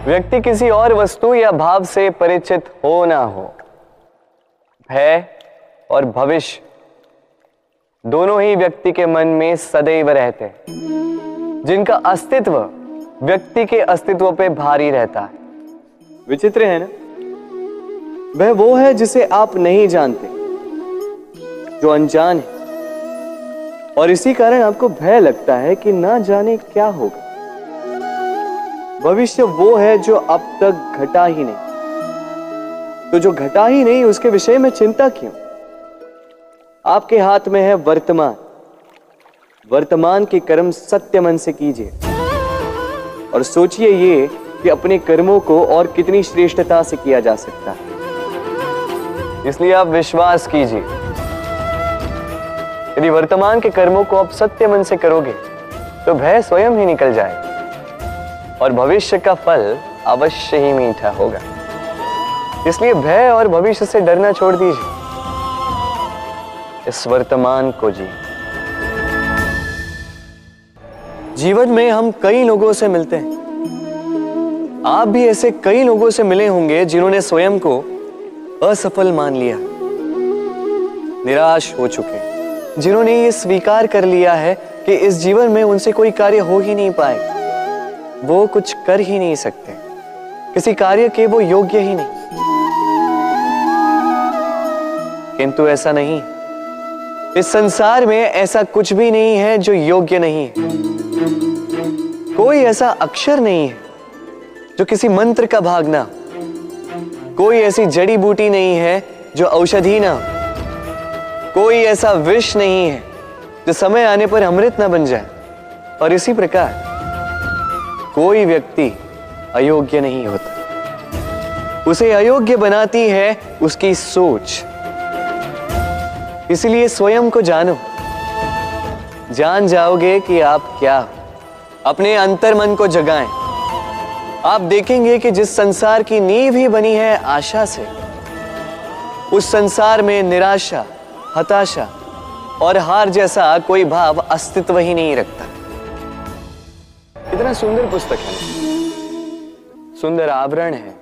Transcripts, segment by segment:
व्यक्ति किसी और वस्तु या भाव से परिचित हो ना हो, भय और भविष्य दोनों ही व्यक्ति के मन में सदैव रहते हैं, जिनका अस्तित्व व्यक्ति के अस्तित्व पे भारी रहता है। विचित्र है ना? वह वो है जिसे आप नहीं जानते, जो अनजान है, और इसी कारण आपको भय लगता है कि ना जाने क्या होगा। भविष्य वो है जो अब तक घटा ही नहीं, तो जो घटा ही नहीं उसके विषय में चिंता क्यों? आपके हाथ में है वर्तमान। वर्तमान के कर्म सत्य मन से कीजिए और सोचिए ये कि अपने कर्मों को और कितनी श्रेष्ठता से किया जा सकता है। इसलिए आप विश्वास कीजिए, यदि वर्तमान के कर्मों को आप सत्य मन से करोगे तो भय स्वयं ही निकल जाएगा और भविष्य का फल अवश्य ही मीठा होगा। इसलिए भय और भविष्य से डरना छोड़ दीजिए, इस वर्तमान को जी। जीवन में हम कई लोगों से मिलते हैं। आप भी ऐसे कई लोगों से मिले होंगे जिन्होंने स्वयं को असफल मान लिया, निराश हो चुके, जिन्होंने ये स्वीकार कर लिया है कि इस जीवन में उनसे कोई कार्य हो ही नहीं पाएगा, वो कुछ कर ही नहीं सकते, किसी कार्य के वो योग्य ही नहीं। किंतु ऐसा नहीं, इस संसार में ऐसा कुछ भी नहीं है जो योग्य नहीं है। कोई ऐसा अक्षर नहीं है जो किसी मंत्र का भाग ना, कोई ऐसी जड़ी बूटी नहीं है जो औषधि ना, कोई ऐसा विष नहीं है जो समय आने पर अमृत ना बन जाए। और इसी प्रकार कोई व्यक्ति अयोग्य नहीं होता, उसे अयोग्य बनाती है उसकी सोच। इसलिए स्वयं को जानो, जान जाओगे कि आप क्या हो। अपने अंतर मन को जगाएं। आप देखेंगे कि जिस संसार की नींव ही बनी है आशा से, उस संसार में निराशा, हताशा और हार जैसा कोई भाव अस्तित्व ही नहीं रखता। कितना सुंदर पुस्तक है, सुंदर आवरण है,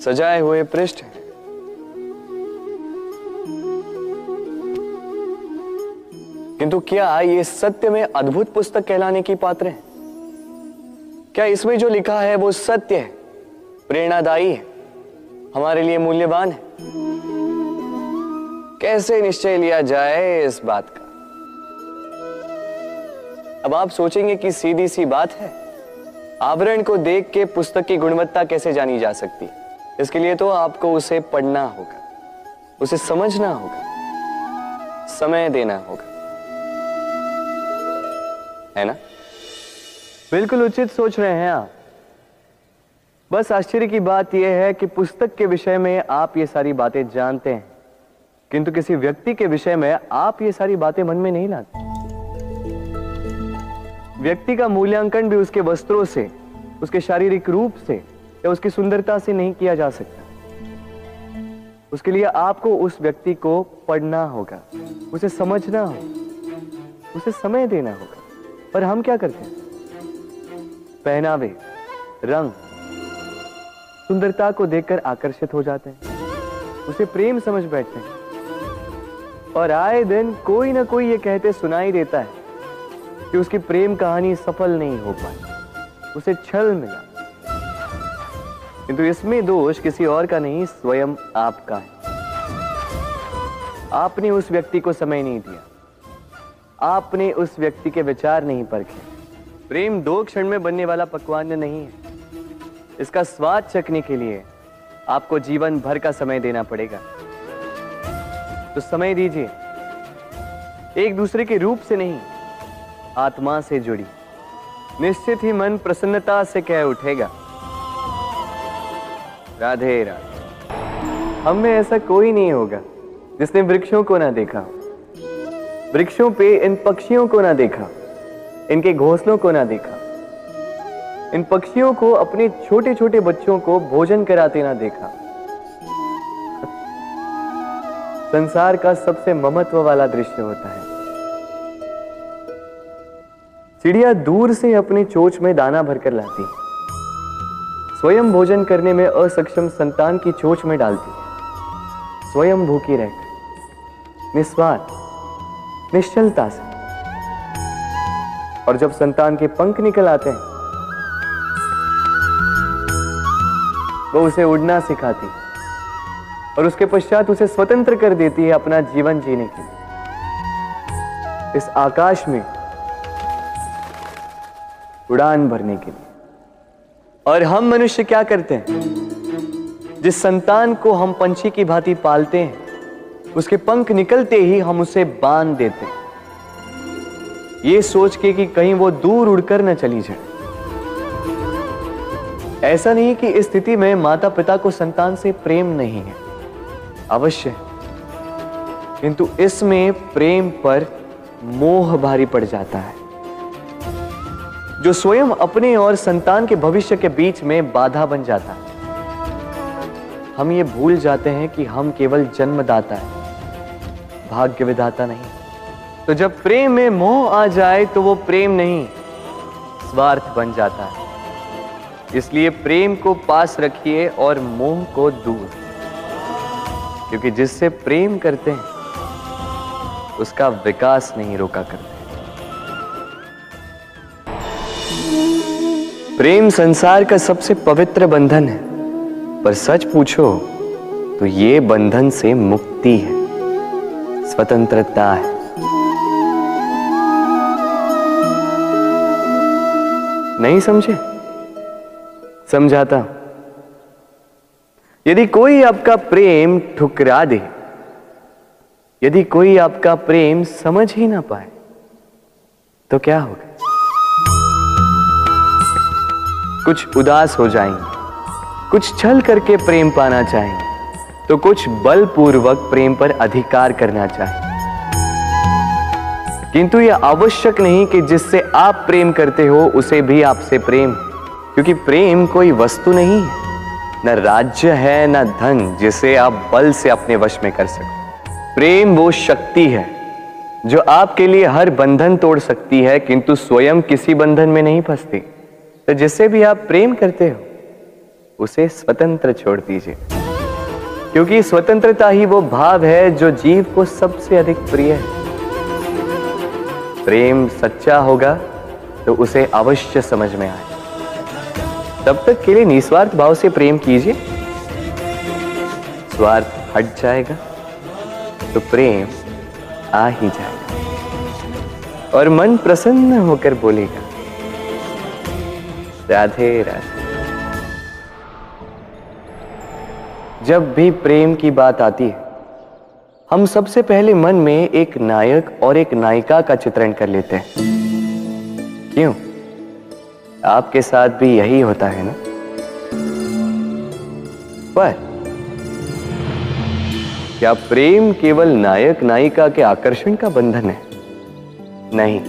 सजाए हुए पृष्ठ है। किंतु क्या ये सत्य में अद्भुत पुस्तक कहलाने की पात्र है? क्या इसमें जो लिखा है वो सत्य है, प्रेरणादायी है, हमारे लिए मूल्यवान है? कैसे निश्चय लिया जाए इस बात का? अब आप सोचेंगे कि सीधी सी बात है, आवरण को देख के पुस्तक की गुणवत्ता कैसे जानी जा सकती है? इसके लिए तो आपको उसे पढ़ना होगा, उसे समझना होगा, समय देना होगा, है ना? बिल्कुल उचित सोच रहे हैं आप। बस आश्चर्य की बात यह है कि पुस्तक के विषय में आप ये सारी बातें जानते हैं, किंतु किसी व्यक्ति के विषय में आप ये सारी बातें मन में नहीं लाते। व्यक्ति का मूल्यांकन भी उसके वस्त्रों से, उसके शारीरिक रूप से या उसकी सुंदरता से नहीं किया जा सकता। उसके लिए आपको उस व्यक्ति को पढ़ना होगा, उसे समझना होगा, उसे समय देना होगा। पर हम क्या करते हैं? पहनावे, रंग, सुंदरता को देखकर आकर्षित हो जाते हैं, उसे प्रेम समझ बैठते हैं और आए दिन कोई ना कोई ये कहते सुनाई देता है कि उसकी प्रेम कहानी सफल नहीं हो पाई, उसे छल मिला। किंतु इसमें दोष किसी और का नहीं, स्वयं आपका है। आपने उस व्यक्ति को समय नहीं दिया, आपने उस व्यक्ति के विचार नहीं परखे। प्रेम 2 क्षण में बनने वाला पकवान नहीं है, इसका स्वाद चखने के लिए आपको जीवन भर का समय देना पड़ेगा। तो समय दीजिए, एक दूसरे के रूप से नहीं, आत्मा से जुड़ी। निश्चित ही मन प्रसन्नता से कह उठेगा, राधे राधे। हम में ऐसा कोई नहीं होगा जिसने वृक्षों को ना देखा, वृक्षों पे इन पक्षियों को ना देखा, इनके घोंसलों को ना देखा, इन पक्षियों को अपने छोटे छोटे बच्चों को भोजन कराते ना देखा। संसार का सबसे ममत्व वाला दृश्य होता है। चिड़िया दूर से अपने चोंच में दाना भरकर लाती, स्वयं भोजन करने में असक्षम संतान की चोंच में डालती है, स्वयं भूखी रहकर निस्वार्थ निश्चलता से। और जब संतान के पंख निकल आते हैं, वो उसे उड़ना सिखाती और उसके पश्चात उसे स्वतंत्र कर देती है अपना जीवन जीने के लिए, इस आकाश में उड़ान भरने के लिए। और हम मनुष्य क्या करते हैं? जिस संतान को हम पंछी की भांति पालते हैं, उसके पंख निकलते ही हम उसे बांध देते हैं, ये सोच के कि कहीं वो दूर उड़कर न चली जाए। ऐसा नहीं कि इस स्थिति में माता पिता को संतान से प्रेम नहीं है, अवश्य, किंतु इसमें प्रेम पर मोह भारी पड़ जाता है, जो स्वयं अपने और संतान के भविष्य के बीच में बाधा बन जाता है। हम ये भूल जाते हैं कि हम केवल जन्मदाता हैं, भाग्य विधाता नहीं। तो जब प्रेम में मोह आ जाए तो वो प्रेम नहीं, स्वार्थ बन जाता है। इसलिए प्रेम को पास रखिए और मोह को दूर, क्योंकि जिससे प्रेम करते हैं उसका विकास नहीं रोका करते। प्रेम संसार का सबसे पवित्र बंधन है, पर सच पूछो तो ये बंधन से मुक्ति है, स्वतंत्रता है। नहीं समझे? समझाता हूं। यदि कोई आपका प्रेम ठुकरा दे, यदि कोई आपका प्रेम समझ ही ना पाए, तो क्या होगा? कुछ उदास हो जाएंगे, कुछ छल करके प्रेम पाना चाहेंगे, तो कुछ बलपूर्वक प्रेम पर अधिकार करना चाहेंगे। किंतु यह आवश्यक नहीं कि जिससे आप प्रेम करते हो उसे भी आपसे प्रेम, क्योंकि प्रेम कोई वस्तु नहीं है, न राज्य है, न धन जिसे आप बल से अपने वश में कर सको। प्रेम वो शक्ति है जो आपके लिए हर बंधन तोड़ सकती है, किंतु स्वयं किसी बंधन में नहीं फंसती। तो जिससे भी आप प्रेम करते हो उसे स्वतंत्र छोड़ दीजिए, क्योंकि स्वतंत्रता ही वो भाव है जो जीव को सबसे अधिक प्रिय है। प्रेम सच्चा होगा तो उसे अवश्य समझ में आए। तब तक के लिए निस्वार्थ भाव से प्रेम कीजिए, स्वार्थ हट जाएगा तो प्रेम आ ही जाएगा और मन प्रसन्न होकर बोलेगा, राधे राधे। जब भी प्रेम की बात आती है, हम सबसे पहले मन में एक नायक और एक नायिका का चित्रण कर लेते हैं। क्यों? आपके साथ भी यही होता है ना? पर क्या प्रेम केवल नायक नायिका के आकर्षण का बंधन है? नहीं,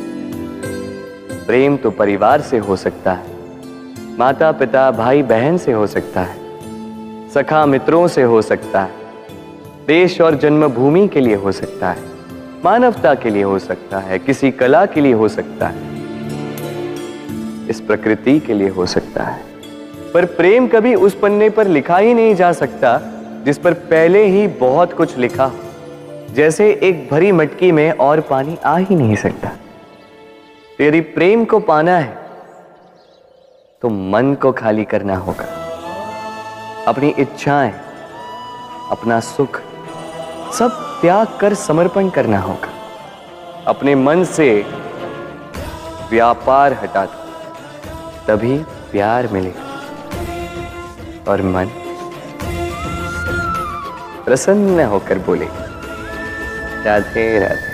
प्रेम तो परिवार से हो सकता है, माता पिता भाई बहन से हो सकता है, सखा मित्रों से हो सकता है, देश और जन्मभूमि के लिए हो सकता है, मानवता के लिए हो सकता है, किसी कला के लिए हो सकता है, इस प्रकृति के लिए हो सकता है। पर प्रेम कभी उस पन्ने पर लिखा ही नहीं जा सकता जिस पर पहले ही बहुत कुछ लिखा हो। जैसे एक भरी मटकी में और पानी आ ही नहीं सकता। तो यदि प्रेम को पाना है तो मन को खाली करना होगा, अपनी इच्छाएं, अपना सुख सब त्याग कर समर्पण करना होगा। अपने मन से व्यापार हटा दो, तभी प्यार मिलेगा और मन प्रसन्न होकर बोलेगा, राधे राधे।